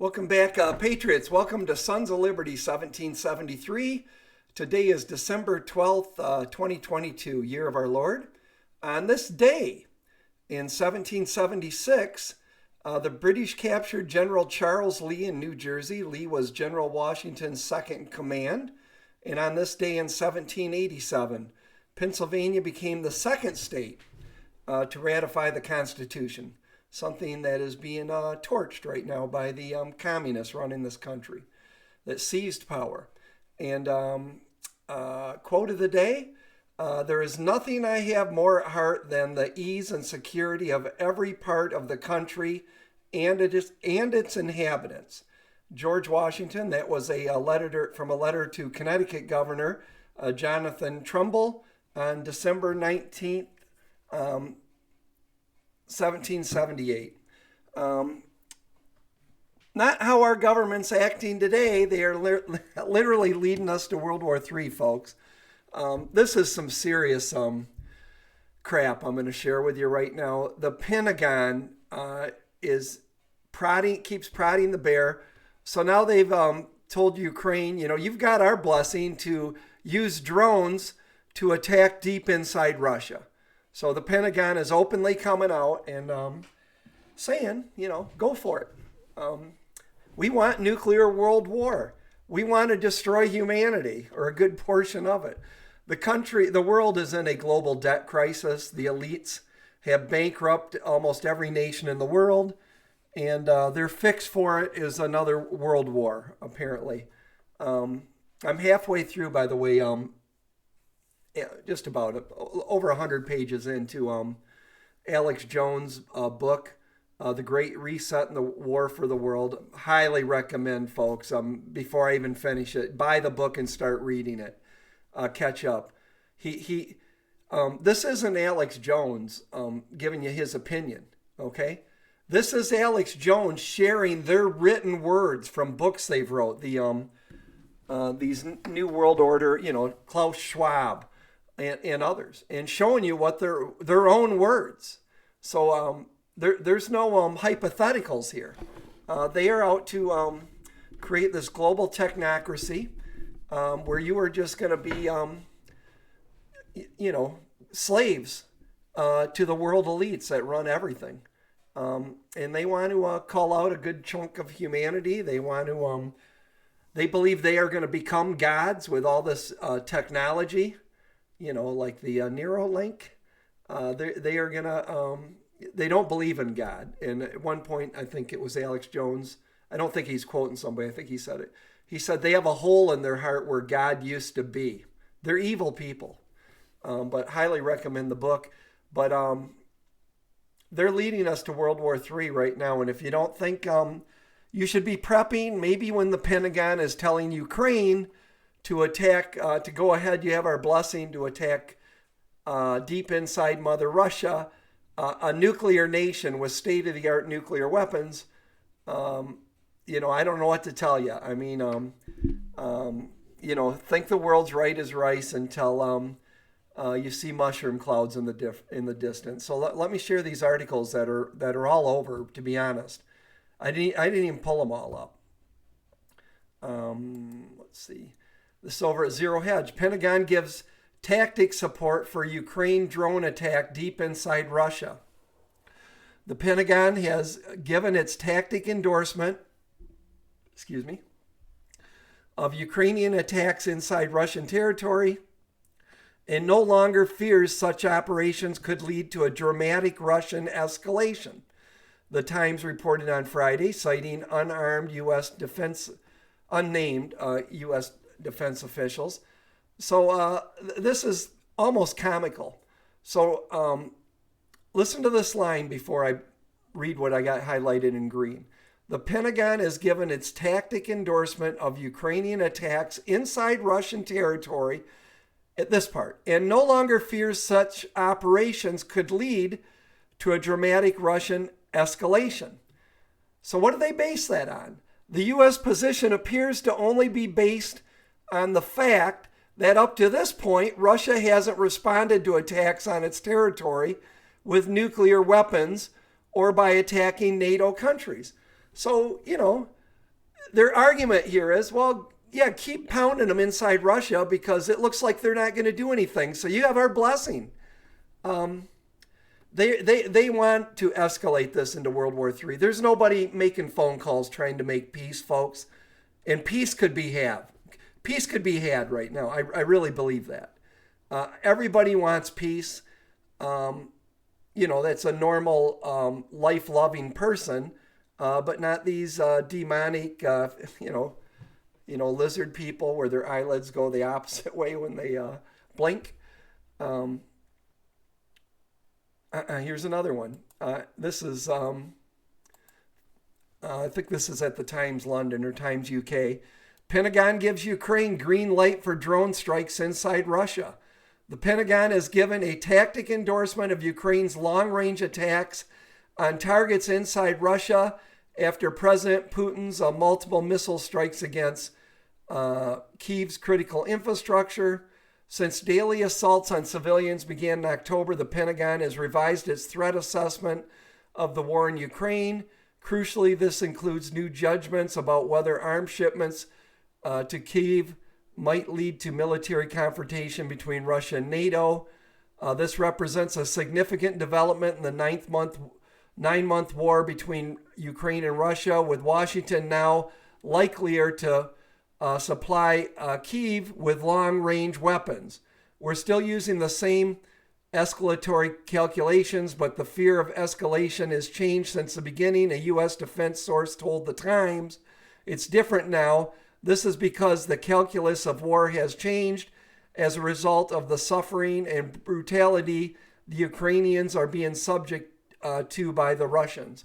Welcome back, Patriots. Welcome to Sons of Liberty 1773. Today is December 12th, 2022, year of our Lord. On this day, in 1776, the British captured General Charles Lee in New Jersey. Lee was General Washington's second in command. And on this day in 1787, Pennsylvania became the second state to ratify the Constitution. Something that is being torched right now by the communists running this country that seized power. And quote of the day, there is nothing I have more at heart than the ease and security of every part of the country and its inhabitants. George Washington, that was a letter from a letter to Connecticut Governor Jonathan Trumbull on December 19th, 1778. Not how our government's acting today. They are literally leading us to World War III, folks. This is some serious crap I'm going to share with you right now. The Pentagon keeps prodding the bear. So now they've told Ukraine, you've got our blessing to use drones to attack deep inside Russia. So the Pentagon is openly coming out and saying, go for it. We want nuclear world war. We want to destroy humanity, or a good portion of it. The world is in a global debt crisis. The elites have bankrupted almost every nation in the world, and their fix for it is another world war, apparently. I'm halfway through, by the way, just about over 100 pages into Alex Jones' book, The Great Reset and the War for the World. Highly recommend, folks, before I even finish it, buy the book and start reading it. Catch up. This isn't Alex Jones giving you his opinion, okay? This is Alex Jones sharing their written words from books they've wrote. These New World Order, Klaus Schwab, and others, and showing you what their own words. So there's no hypotheticals here. They are out to create this global technocracy where you are just going to be, slaves to the world elites that run everything. And they want to call out a good chunk of humanity. They want to, they believe they are going to become gods with all this technology. Like the Neuralink, they are gonna. They don't believe in God. And at one point, I think it was Alex Jones. I don't think he's quoting somebody. I think he said it. He said they have a hole in their heart where God used to be. They're evil people. But highly recommend the book. But they're leading us to World War III right now. And if you don't think you should be prepping, maybe when the Pentagon is telling Ukraine to attack, to go ahead, you have our blessing to attack deep inside Mother Russia, a nuclear nation with state-of-the-art nuclear weapons. I don't know what to tell you. I mean, think the world's right as rice until you see mushroom clouds in the distance. So let me share these articles that are all over. To be honest, I didn't even pull them all up. Let's see. This is over at Zero Hedge. Pentagon gives tactic support for Ukraine drone attack deep inside Russia. The Pentagon has given its tactic endorsement, of Ukrainian attacks inside Russian territory, and no longer fears such operations could lead to a dramatic Russian escalation. The Times reported on Friday, citing unnamed U.S. defense officials. So this is almost comical. So listen to this line before I read what I got highlighted in green. The Pentagon has given its tactic endorsement of Ukrainian attacks inside Russian territory, at this part, and no longer fears such operations could lead to a dramatic Russian escalation. So what do they base that on? The U.S. position appears to only be based on the fact that up to this point, Russia hasn't responded to attacks on its territory with nuclear weapons or by attacking NATO countries. So, their argument here is, well, yeah, keep pounding them inside Russia because it looks like they're not going to do anything. So you have our blessing. Um, they want to escalate this into World War III. There's nobody making phone calls trying to make peace, folks. And peace could be had. Peace could be had right now. I really believe that. Everybody wants peace. That's a normal, life-loving person, but not these demonic, lizard people where their eyelids go the opposite way when they blink. Here's another one. This is, I think this is at the Times London or Times UK. Pentagon gives Ukraine green light for drone strikes inside Russia. The Pentagon has given a tactic endorsement of Ukraine's long-range attacks on targets inside Russia after President Putin's multiple missile strikes against Kyiv's critical infrastructure. Since daily assaults on civilians began in October, the Pentagon has revised its threat assessment of the war in Ukraine. Crucially, this includes new judgments about whether arms shipments to Kyiv might lead to military confrontation between Russia and NATO. This represents a significant development in the nine-month war between Ukraine and Russia, with Washington now likelier to supply Kyiv with long-range weapons. We're still using the same escalatory calculations, but the fear of escalation has changed since the beginning, a U.S. defense source told the Times. It's different now. This is because the calculus of war has changed as a result of the suffering and brutality the Ukrainians are being subject to by the Russians.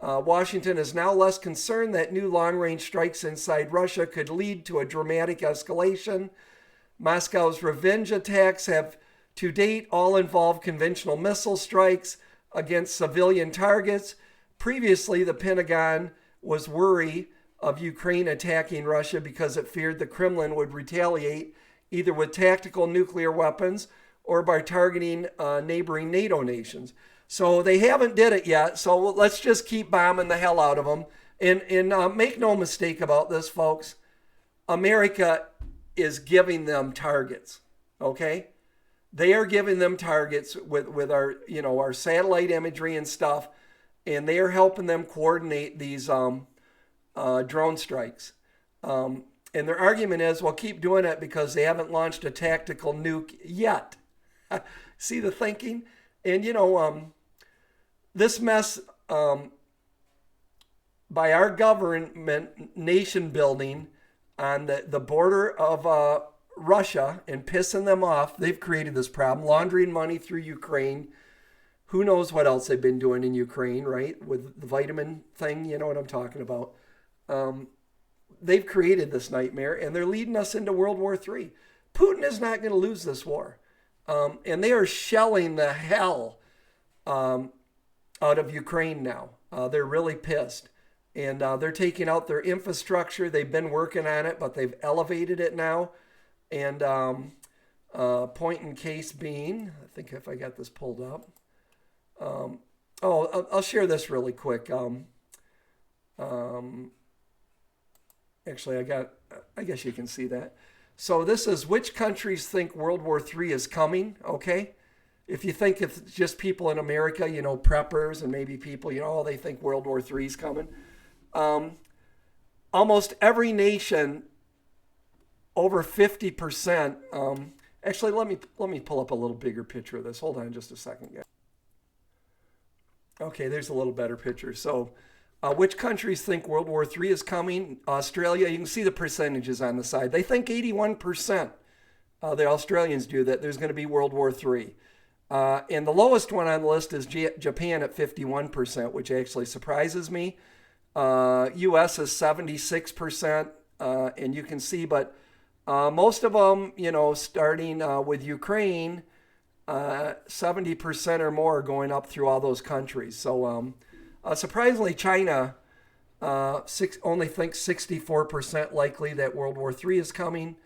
Washington is now less concerned that new long-range strikes inside Russia could lead to a dramatic escalation. Moscow's revenge attacks have to date all involved conventional missile strikes against civilian targets. Previously, the Pentagon was worried of Ukraine attacking Russia because it feared the Kremlin would retaliate either with tactical nuclear weapons or by targeting neighboring NATO nations. So they haven't did it yet, so let's just keep bombing the hell out of them. And make no mistake about this, folks. America is giving them targets, okay? They are giving them targets with our, our satellite imagery and stuff, and they are helping them coordinate these drone strikes. And their argument is, well, keep doing it because they haven't launched a tactical nuke yet. See the thinking? And, this mess by our government, nation building on the border of Russia and pissing them off, they've created this problem, laundering money through Ukraine. Who knows what else they've been doing in Ukraine, right? With the vitamin thing, you know what I'm talking about. They've created this nightmare, and they're leading us into World War III. Putin is not going to lose this war. And they are shelling the hell out of Ukraine now. They're really pissed. And they're taking out their infrastructure. They've been working on it, but they've elevated it now. And point in case being, I think if I got this pulled up. I'll share this really quick. Actually, I guess you can see that. So this is which countries think World War III is coming, okay? If you think it's just people in America, preppers and maybe people, they think World War III is coming. Almost every nation, over 50%. Actually, let me pull up a little bigger picture of this. Hold on just a second, guys. Okay, there's a little better picture. So which countries think World War III is coming? Australia, you can see the percentages on the side. They think 81%, the Australians do, that there's going to be World War III. And the lowest one on the list is Japan at 51%, which actually surprises me. U.S. is 76%, and you can see, but most of them, starting with Ukraine, 70% or more going up through all those countries. So surprisingly, China only thinks 64% likely that World War III is coming.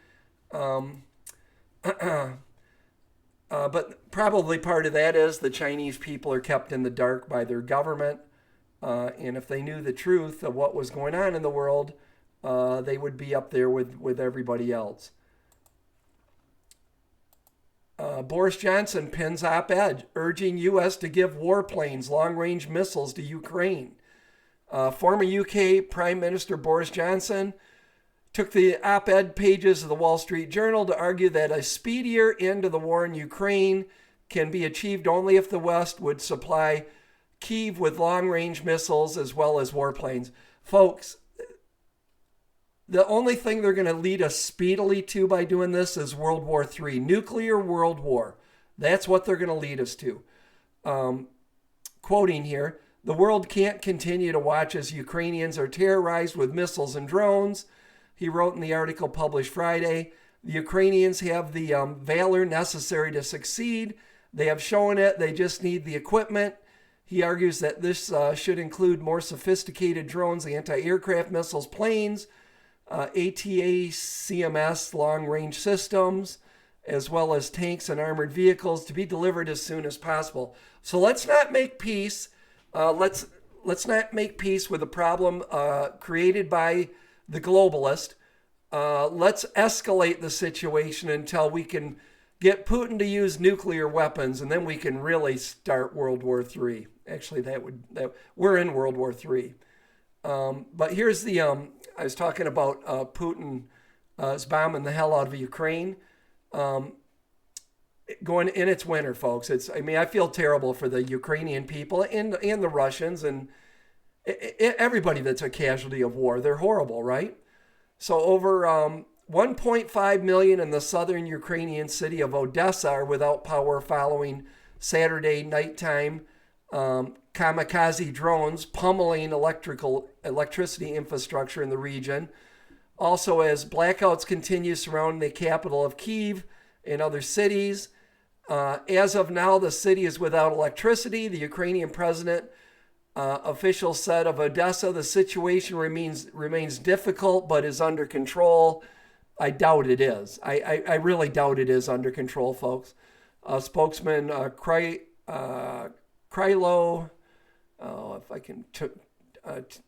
But probably part of that is the Chinese people are kept in the dark by their government. And if they knew the truth of what was going on in the world, they would be up there with everybody else. Boris Johnson pins op-ed urging U.S. to give warplanes long-range missiles to Ukraine. Former UK Prime Minister Boris Johnson took the op-ed pages of the Wall Street Journal to argue that a speedier end to the war in Ukraine can be achieved only if the West would supply Kyiv with long-range missiles as well as warplanes. Folks, the only thing they're going to lead us speedily to by doing this is World War III, nuclear world war. That's what they're going to lead us to. Quoting here, the world can't continue to watch as Ukrainians are terrorized with missiles and drones. He wrote in the article published Friday, the Ukrainians have the valor necessary to succeed. They have shown it. They just need the equipment. He argues that this should include more sophisticated drones, anti-aircraft missiles, planes, ATACMS long-range systems, as well as tanks and armored vehicles to be delivered as soon as possible. So let's not make peace. Let's not make peace with a problem created by the globalist. Let's escalate the situation until we can get Putin to use nuclear weapons, and then we can really start World War III. Actually, we're in World War III. But here's the, I was talking about Putin is bombing the hell out of Ukraine. Going in its winter, folks. I feel terrible for the Ukrainian people and the Russians and everybody that's a casualty of war. They're horrible, right? So over 1.5 million in the southern Ukrainian city of Odessa are without power following Saturday nighttime kamikaze drones pummeling electricity infrastructure in the region. Also, as blackouts continue surrounding the capital of Kyiv and other cities. As of now, the city is without electricity. The Ukrainian president officials said of Odessa, the situation remains difficult but is under control. I doubt it is. I really doubt it is under control, folks. Spokesman Krylo,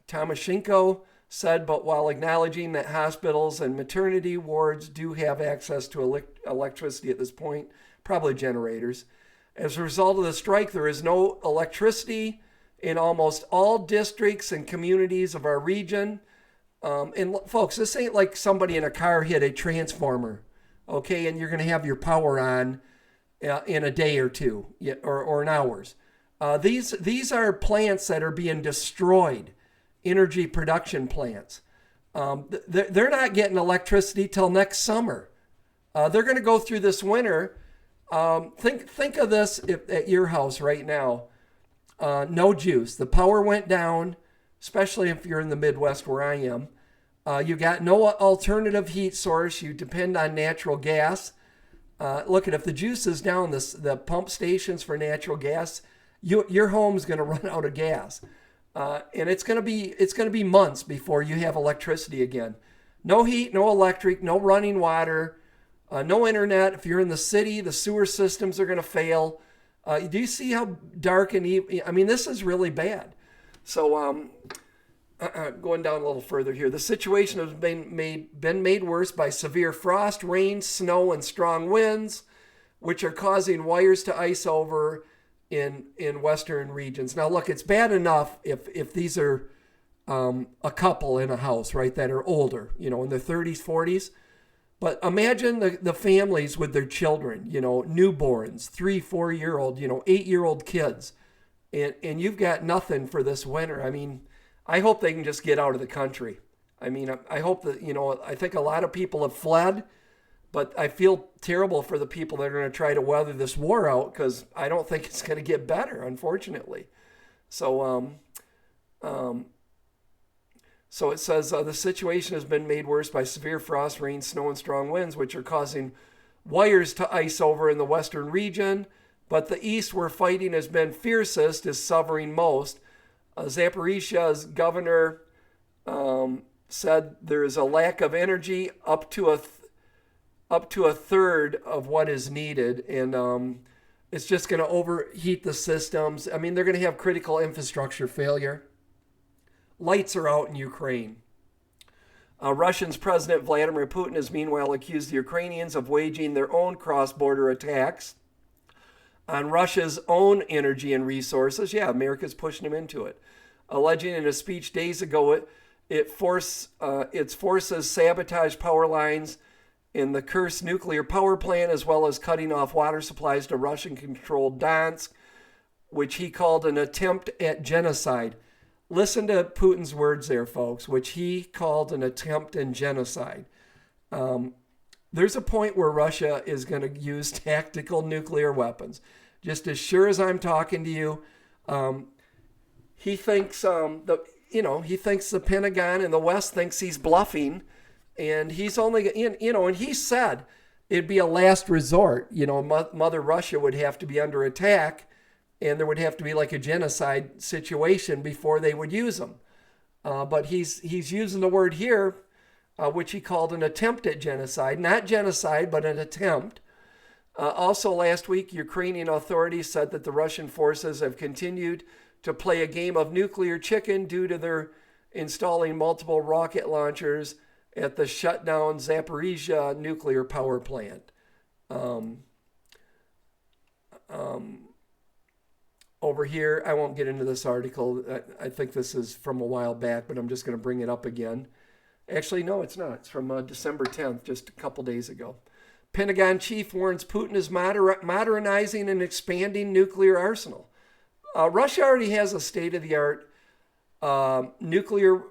Tomashenko said, but while acknowledging that hospitals and maternity wards do have access to electricity at this point, probably generators. As a result of the strike, there is no electricity in almost all districts and communities of our region. And folks, this ain't like somebody in a car hit a transformer, okay, and you're going to have your power on in a day or two or in hours. These are plants that are being destroyed, energy production plants. They're not getting electricity till next summer. They're going to go through this winter. Think of this at your house right now. No juice. The power went down, especially if you're in the Midwest where I am. You got no alternative heat source. You depend on natural gas. Look, if the juice is down, the pump stations for natural gas, your home's going to run out of gas. And it's going to be months before you have electricity again. No heat, no electric, no running water, no internet. If you're in the city, the sewer systems are going to fail. Do you see how dark and evil? I mean, this is really bad. So going down a little further here, the situation has been made worse by severe frost, rain, snow, and strong winds, which are causing wires to ice over in western regions. Now, look, it's bad enough if these are a couple in a house, right, that are older, in their 30s, 40s. But imagine the families with their children, newborns, 3-4-year-old, 8-year-old kids, and you've got nothing for this winter. I mean, I hope they can just get out of the country. I mean, I hope that, I think a lot of people have fled, but I feel terrible for the people that are going to try to weather this war out because I don't think it's going to get better, unfortunately. So, So it says the situation has been made worse by severe frost, rain, snow, and strong winds, which are causing wires to ice over in the western region. But the east, where fighting has been fiercest, is suffering most. Zaporizhia's governor said there is a lack of energy up to a third of what is needed, and it's just going to overheat the systems. I mean, they're going to have critical infrastructure failure. Lights are out in Ukraine. Russia's President Vladimir Putin has meanwhile accused the Ukrainians of waging their own cross-border attacks on Russia's own energy and resources. Yeah, America's pushing him into it. Alleging in a speech days ago its forces sabotage power lines in the Kursk nuclear power plant, as well as cutting off water supplies to Russian-controlled Donetsk, which he called an attempt at genocide. Listen to Putin's words there, folks, which he called an attempt at genocide. There's a point where Russia is going to use tactical nuclear weapons. Just as sure as I'm talking to you, he thinks he thinks the Pentagon and the West thinks he's bluffing, and he's only and he said it'd be a last resort. Mother Russia would have to be under attack, and there would have to be like a genocide situation before they would use them. But he's using the word here, which he called an attempt at genocide. Not genocide, but an attempt. Also last week, Ukrainian authorities said that the Russian forces have continued to play a game of nuclear chicken due to their installing multiple rocket launchers at the shutdown Zaporizhia nuclear power plant. Over here, I won't get into this article. I think this is from a while back, but I'm just going to bring it up again. Actually, no, it's not. It's from December 10th, just a couple days ago. Pentagon chief warns Putin is modernizing and expanding nuclear arsenal. Russia already has a state-of-the-art nuclear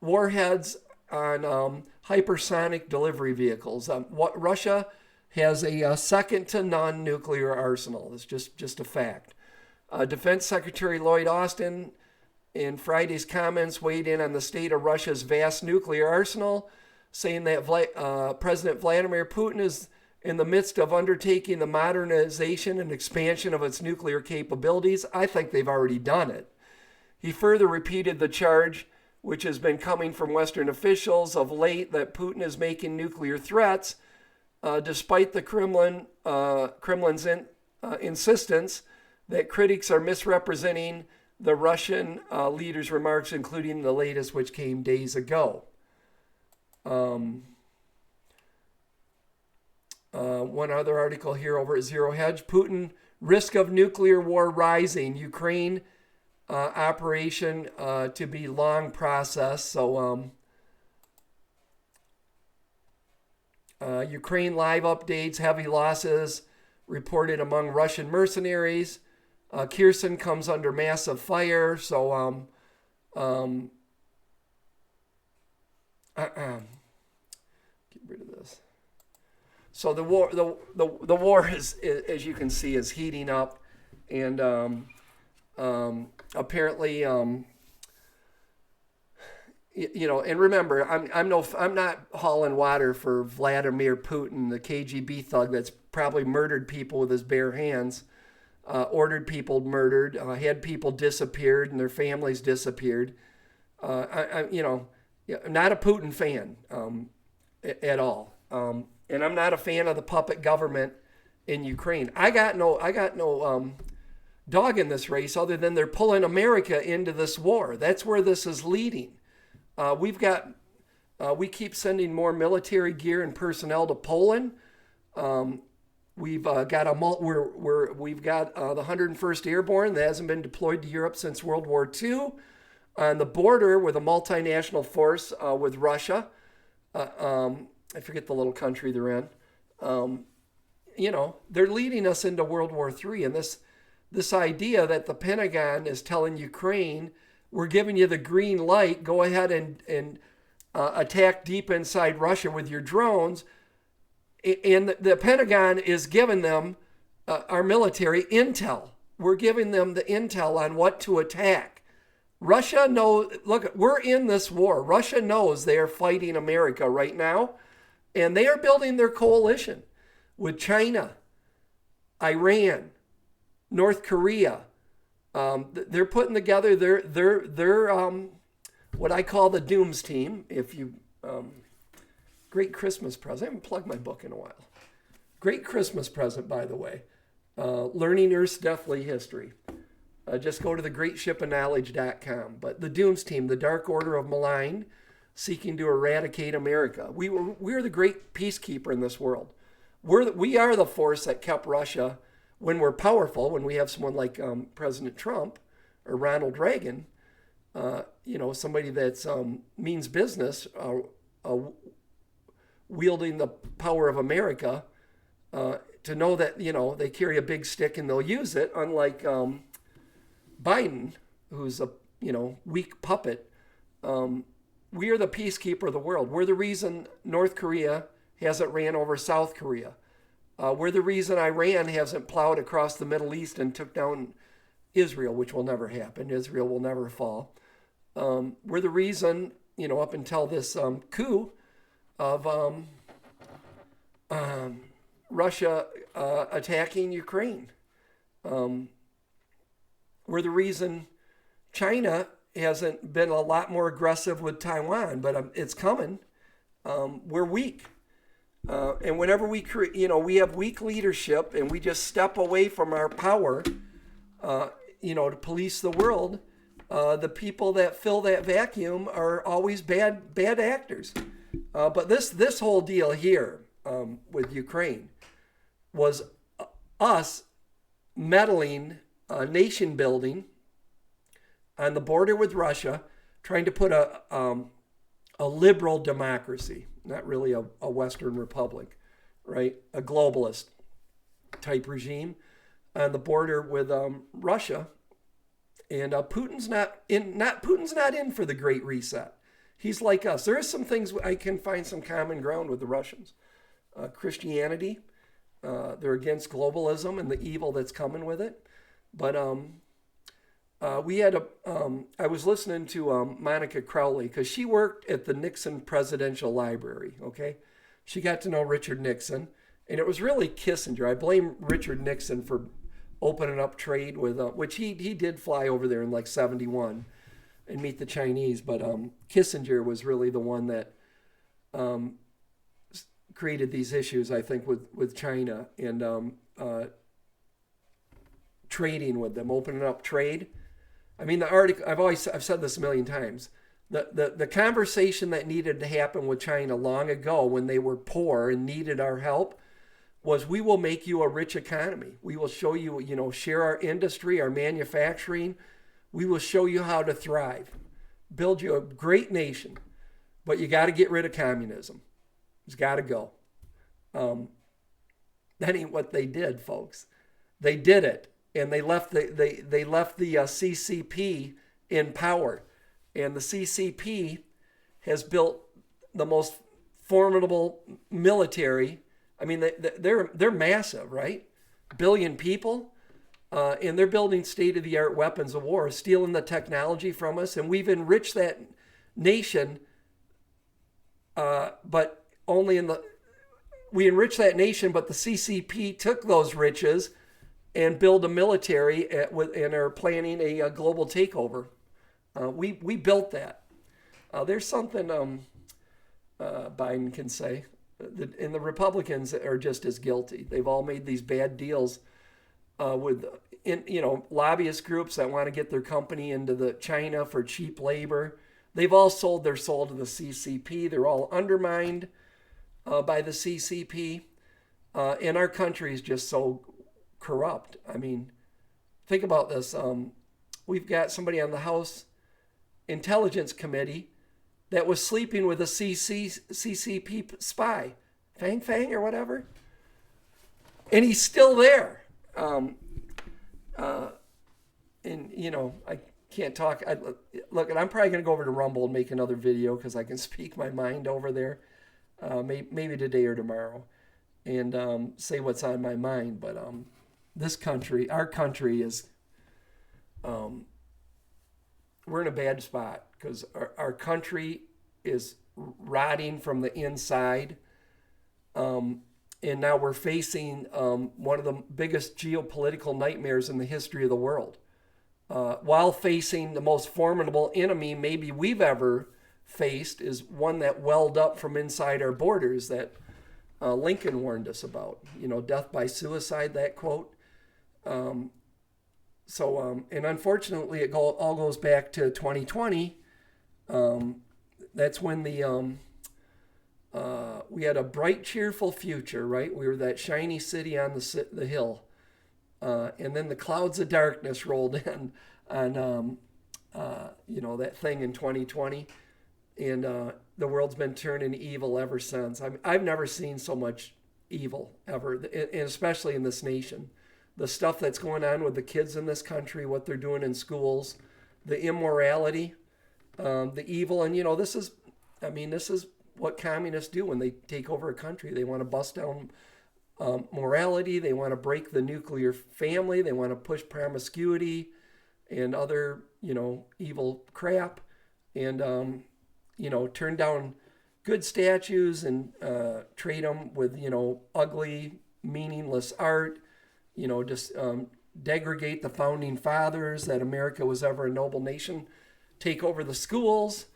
warheads on hypersonic delivery vehicles. Russia has a second-to-none nuclear arsenal. It's just a fact. Defense Secretary Lloyd Austin, in Friday's comments, weighed in on the state of Russia's vast nuclear arsenal, saying that President Vladimir Putin is in the midst of undertaking the modernization and expansion of its nuclear capabilities. I think they've already done it. He further repeated the charge, which has been coming from Western officials of late, that Putin is making nuclear threats, despite the Kremlin's insistence that critics are misrepresenting the Russian leader's remarks, including the latest, which came days ago. One other article here over at Zero Hedge. Putin, risk of nuclear war rising. Ukraine operation to be long process. So Ukraine live updates, heavy losses reported among Russian mercenaries. Kherson comes under massive fire. So get rid of this. So the war is, as you can see, is heating up, and apparently, and remember, I'm not hauling water for Vladimir Putin, the KGB thug that's probably murdered people with his bare hands, ordered people murdered, had people disappeared and their families disappeared. I'm not a Putin fan at all. And I'm not a fan of the puppet government in Ukraine. I got no dog in this race other than they're pulling America into this war. That's where this is leading. We keep sending more military gear and personnel to Poland. We've got the 101st Airborne that hasn't been deployed to Europe since World War II, on the border with a multinational force with Russia. I forget the little country they're in. They're leading us into World War III. And this idea that the Pentagon is telling Ukraine, we're giving you the green light, go ahead and attack deep inside Russia with your drones. And the Pentagon is giving them, our military, intel. We're giving them the intel on what to attack. Russia knows, look, we're in this war. Russia knows they are fighting America right now. And they are building their coalition with China, Iran, North Korea. They're putting together their what I call the Dooms team. If you great Christmas present. I haven't plugged my book in a while. Great Christmas present, by the way. Learning Earth's Deathly History. Just go to thegreatshipofknowledge.com. But the Dooms team, the Dark Order of Malign, seeking to eradicate America. We're the great peacekeeper in this world. We are the force that kept Russia, when we're powerful, when we have someone like President Trump or Ronald Reagan, somebody that's means business, wielding the power of America, to know that, they carry a big stick and they'll use it, unlike Biden, who's a, weak puppet. We are the peacekeeper of the world. We're the reason North Korea hasn't ran over South Korea. We're the reason Iran hasn't plowed across the Middle East and took down Israel, which will never happen. Israel will never fall. We're the reason, up until this coup of Russia attacking Ukraine. We're the reason China hasn't been a lot more aggressive with Taiwan, but it's coming. We're weak. And whenever we have weak leadership and we just step away from our power, to police the world, the people that fill that vacuum are always bad actors. But this whole deal here with Ukraine was us meddling, nation building on the border with Russia, trying to put a liberal democracy, not really a Western republic, right? A globalist type regime on the border with Russia. And Putin's not in for the Great Reset. He's like us. There are some things I can find some common ground with the Russians. Christianity, they're against globalism and the evil that's coming with it. But I was listening to Monica Crowley, because she worked at the Nixon Presidential Library, okay? She got to know Richard Nixon, and it was really Kissinger. I blame Richard Nixon for opening up trade with, which he did fly over there in like 71 and meet the Chinese, but Kissinger was really the one that created these issues, I think, with China and trading with them, opening up trade. I mean, the article, I've said this a million times. The conversation that needed to happen with China long ago, when they were poor and needed our help, was, we will make you a rich economy. We will show you, share our industry, our manufacturing. We will show you how to thrive, build you a great nation. But you got to get rid of communism. It's got to go. That ain't what they did, folks. They did it. And they left the CCP in power, and the CCP has built the most formidable military. I mean, they're massive, right? 1 billion people, and they're building state-of-the-art weapons of war, stealing the technology from us, and we've enriched that nation. But we enriched that nation, but the CCP took those riches and build a military and are planning a global takeover. We built that. There's something Biden can say, and the Republicans are just as guilty. They've all made these bad deals with lobbyist groups that want to get their company into the China for cheap labor. They've all sold their soul to the CCP. They're all undermined by the CCP, and our country is just so corrupt. I mean, think about this. We've got somebody on the House Intelligence Committee that was sleeping with a CCP spy, Fang or whatever, and he's still there. And I can't talk. Look, and I'm probably going to go over to Rumble and make another video, because I can speak my mind over there, maybe today or tomorrow, and say what's on my mind. But this country, our country is, we're in a bad spot, because our country is rotting from the inside. And now we're facing one of the biggest geopolitical nightmares in the history of the world, while facing the most formidable enemy maybe we've ever faced, is one that welled up from inside our borders that Lincoln warned us about. Death by suicide, that quote. And unfortunately, it all goes back to 2020. That's when we had a bright, cheerful future, right? We were that shiny city on the hill. And then the clouds of darkness rolled in on, that thing in 2020. And the world's been turning evil ever since. I've never seen so much evil ever, and especially in this nation. The stuff that's going on with the kids in this country, what they're doing in schools, the immorality, the evil. And, this is what communists do when they take over a country. They want to bust down morality. They want to break the nuclear family. They want to push promiscuity and other, evil crap. And, turn down good statues and trade them with, ugly, meaningless art, just degrade the founding fathers, that America was ever a noble nation, take over the schools,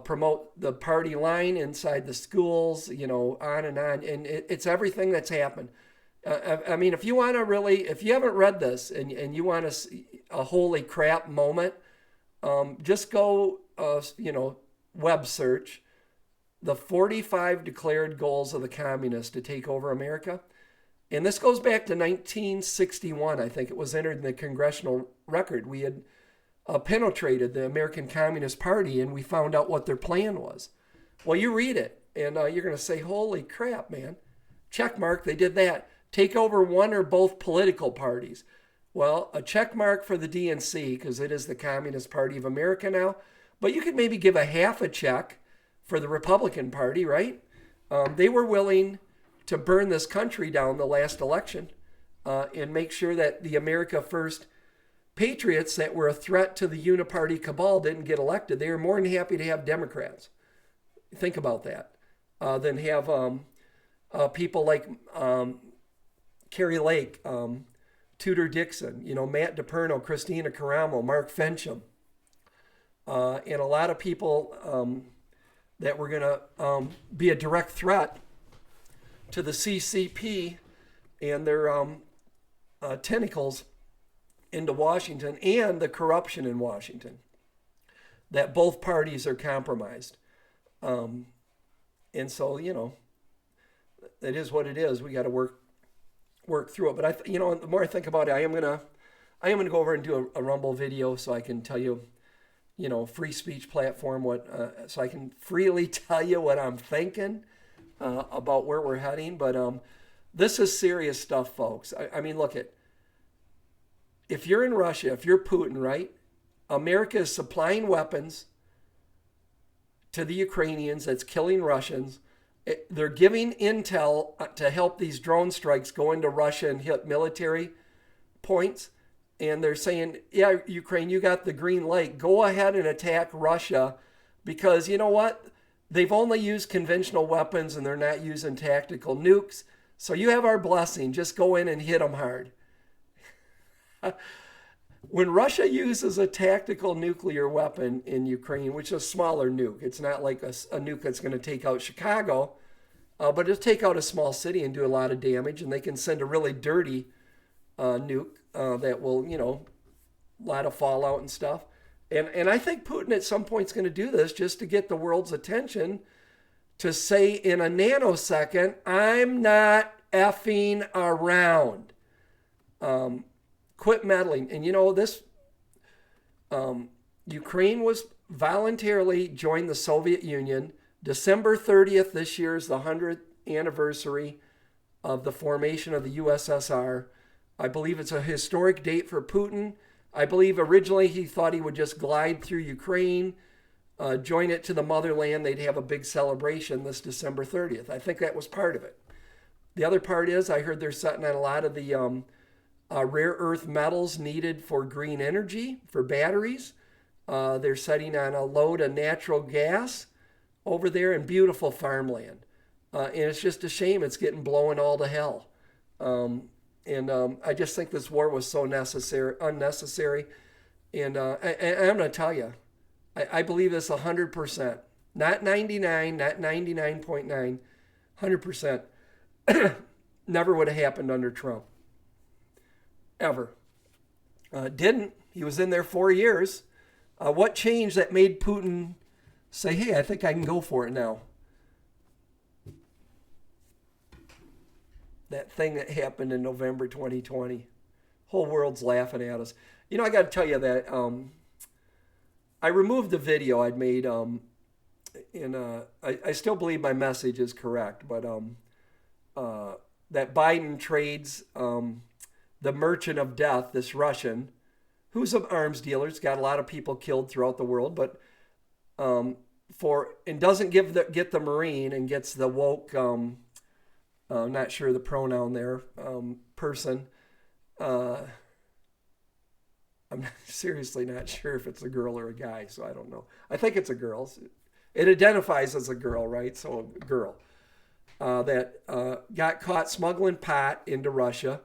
promote the party line inside the schools, on and on. And it's everything that's happened. If you want to really, if you haven't read this and you want a holy crap moment, just go, web search the 45 declared goals of the communists to take over America. And this goes back to 1961. I think it was entered in the congressional record. We had penetrated the American Communist Party, and we found out what their plan was. Well, you read it, and you're going to say, holy crap, man. Check mark, they did that. Take over one or both political parties. Well, a check mark for the DNC, because it is the Communist Party of America now. But you could maybe give a half a check for the Republican Party, right? They were willing to burn this country down the last election and make sure that the America First patriots that were a threat to the uniparty cabal didn't get elected. They were more than happy to have Democrats. Think about that. Than have people like Carrie Lake, Tudor Dixon, Matt DePerno, Christina Caramo, Mark Fensham, and a lot of people that were going to be a direct threat to the CCP and their tentacles into Washington and the corruption in Washington, that both parties are compromised. And so, it is what it is. We got to work through it. But the more I think about it, I am gonna go over and do a Rumble video so I can tell you, free speech platform, so I can freely tell you what I'm thinking about where we're heading. But this is serious stuff, folks. Look at, if you're in Russia, if you're Putin, right? America is supplying weapons to the Ukrainians that's killing Russians. They're giving intel to help these drone strikes go into Russia and hit military points. And they're saying, yeah, Ukraine, you got the green light. Go ahead and attack Russia, because you know what? They've only used conventional weapons and they're not using tactical nukes. So you have our blessing. Just go in and hit them hard. When Russia uses a tactical nuclear weapon in Ukraine, which is a smaller nuke, it's not like a nuke that's going to take out Chicago, but it'll take out a small city and do a lot of damage, and they can send a really dirty nuke that will, a lot of fallout and stuff. And I think Putin at some point is going to do this just to get the world's attention, to say in a nanosecond, I'm not effing around. Quit meddling. And this, Ukraine was voluntarily joined the Soviet Union. December 30th this year is the 100th anniversary of the formation of the USSR. I believe it's a historic date for Putin. I believe originally he thought he would just glide through Ukraine, join it to the motherland. They'd have a big celebration this December 30th. I think that was part of it. The other part is, I heard they're setting on a lot of the rare earth metals needed for green energy, for batteries. They're setting on a load of natural gas over there in beautiful farmland. And it's just a shame it's getting blown all to hell. I just think this war was so unnecessary. And I'm going to tell you, I believe this 100%. Not 99, not 99.9, 100%. Never would have happened under Trump. Ever. Didn't. He was in there 4 years. What changed that made Putin say, hey, I think I can go for it now. That thing that happened in November 2020. Whole world's laughing at us. You know, I got to tell you that I removed the video I'd made. I still believe my message is correct, but that Biden trades the merchant of death, this Russian, who's an arms dealer, has got a lot of people killed throughout the world, but doesn't get the Marine and gets the woke. I'm not sure the pronoun there, person. I'm seriously not sure if it's a girl or a guy, so I don't know. I think it's a girl. It identifies as a girl, right? So a girl that got caught smuggling pot into Russia,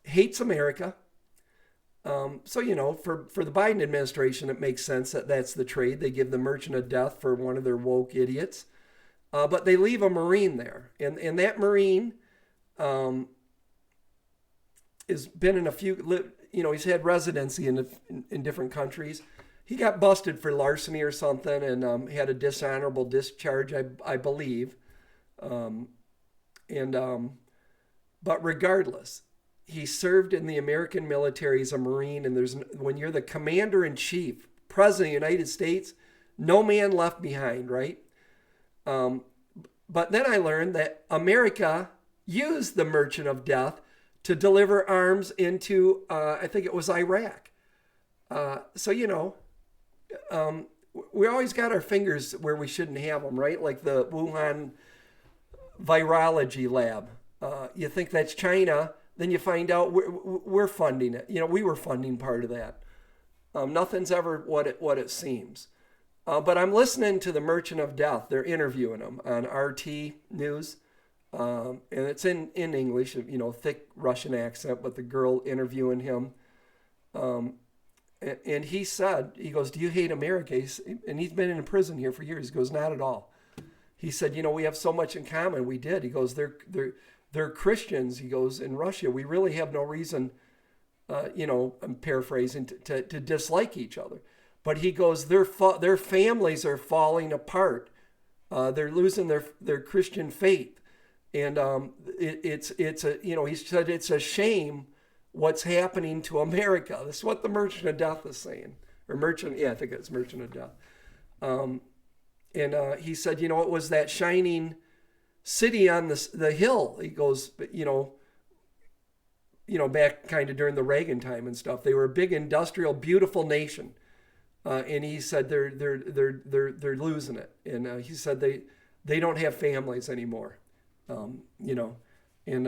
hates America. So, you know, for the Biden administration, it makes sense that that's the trade. They give the merchant of death for one of their woke idiots. But they leave a Marine there. And that Marine has been in a few, you know, he's had residency in different countries. He got busted for larceny or something and had a dishonorable discharge, I believe. But regardless, he served in the American military as a Marine. And when you're the commander-in-chief, president of the United States, no man left behind, right? But then I learned that America used the merchant of death to deliver arms into, I think it was Iraq. So, you know, we always got our fingers where we shouldn't have them, right? Like the Wuhan virology lab. You think that's China, then you find out we're funding it. You know, we were funding part of that. Nothing's ever what it seems. But I'm listening to the Merchant of Death. They're interviewing him on RT News. And it's in English, you know, thick Russian accent, but the girl interviewing him. And he said, he goes, do you hate America? And he's been in prison here for years. He goes, not at all. He said, you know, we have so much in common. We did. He goes, they're Christians. He goes, in Russia, we really have no reason, you know, I'm paraphrasing, to dislike each other. But he goes, their families are falling apart. They're losing their Christian faith. And it's a, you know, he said it's a shame what's happening to America. That's what the Merchant of Death is saying. Or I think it's Merchant of Death. And he said, you know, it was that shining city on the hill. He goes, you know, back kind of during the Reagan time and stuff. They were a big industrial, beautiful nation. And he said they're losing it. And he said they don't have families anymore. You know, and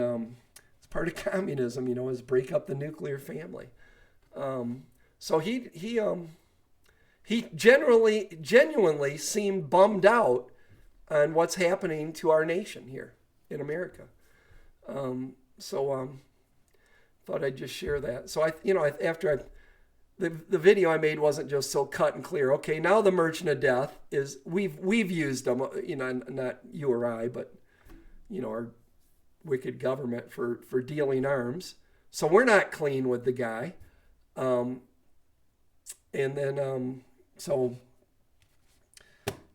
it's part of communism, you know, is break up the nuclear family. So he genuinely seemed bummed out on what's happening to our nation here in America. Thought I'd just share that. So the video I made wasn't just so cut and clear. Okay, now the Merchant of Death is we've used them, you know, not you or I, but you know, our wicked government for dealing arms. So we're not clean with the guy.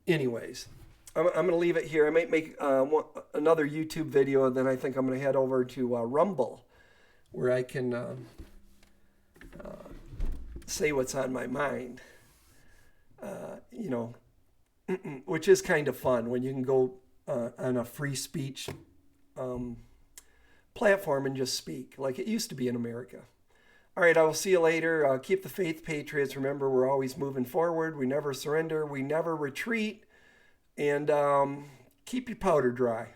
Anyways, I'm going to leave it here. I might make another YouTube video, and then I think I'm going to head over to Rumble, where I can say what's on my mind. You know, which is kind of fun when you can go on a free speech platform and just speak like it used to be in America. All right, I will see you later. Keep the faith, Patriots. Remember, we're always moving forward. We never surrender. We never retreat. And keep your powder dry.